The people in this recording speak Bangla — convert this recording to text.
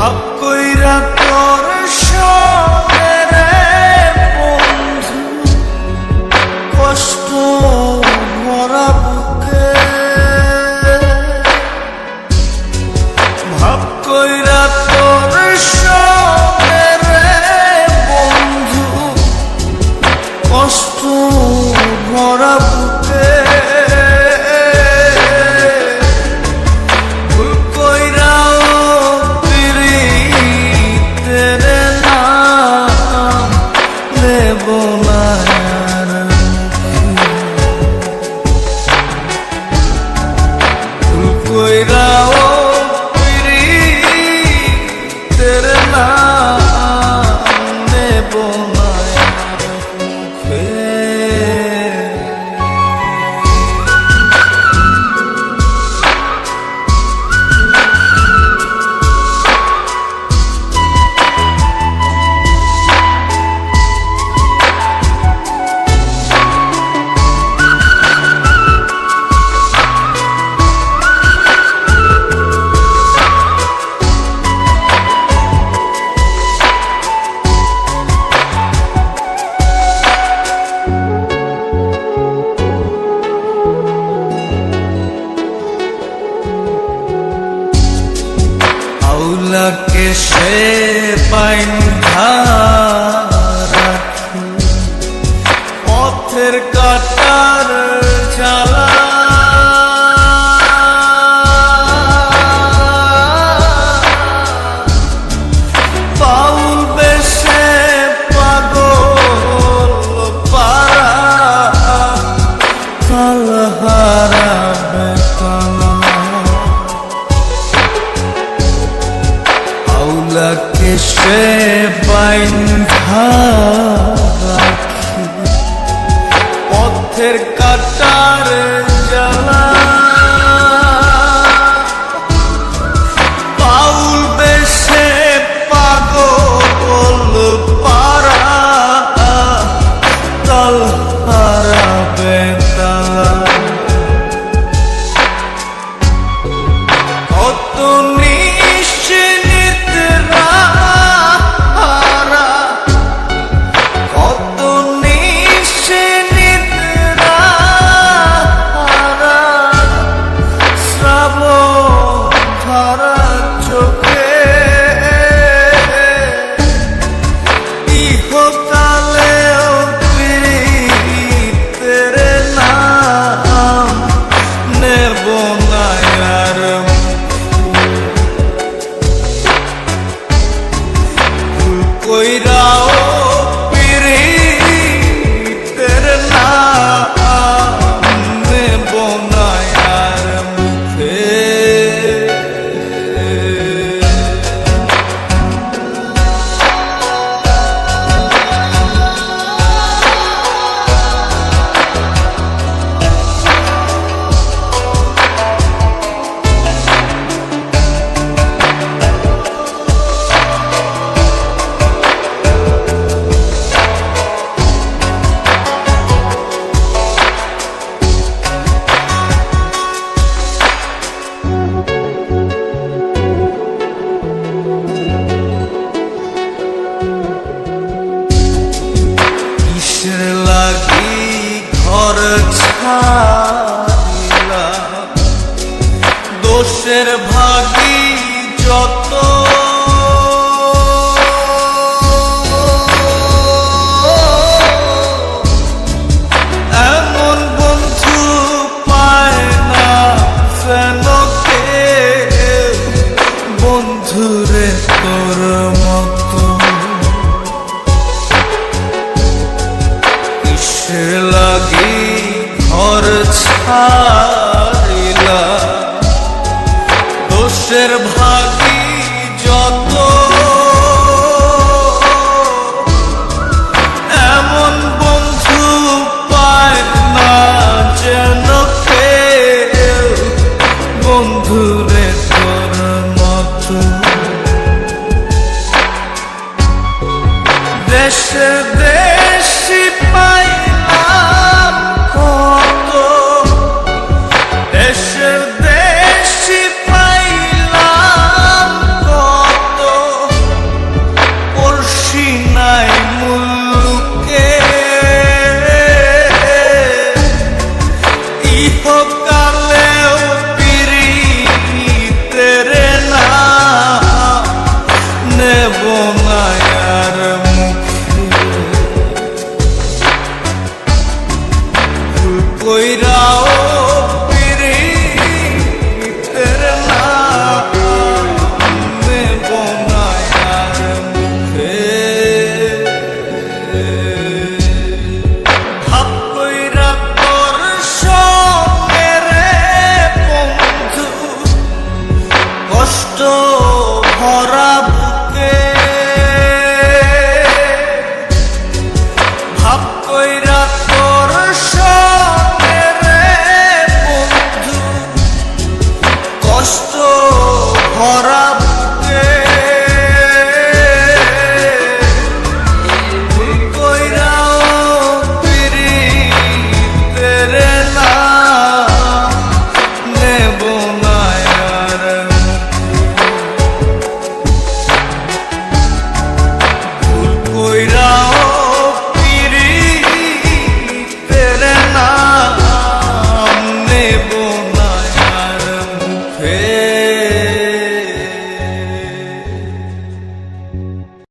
ভাব কইরা তোর সঙ্গে রে বন্ধু কষ্ট ভরা বুকে ভাব কইরা তোর সঙ্গে রে বন্ধু কষ্ট ভরা বুকে আউলাকে সে বাইন্ধা রাখি পথের কাটার জ্বালা বাউল বেশে পাগল পারা কালহারা বেকালা আউলাকে সে বাইন্ধা রাখি পথের কাটার জ্বালা বাউল বেশে পাগল পারা কালহারা বেতালা কত লাগি ঘর ছাড়িলা দোষের ভাগী যত এমন বন্ধু পায় না যেন কেউ বন্ধুরে তোর মতো লাগি ঘর ছাড়িলা দোষের ভাগী যত এমন বন্ধু পায় না যেন কেউ বন্ধুরে তোর মতো দেশে দেশি পাই দেশের দেশি পাইলাম ভরা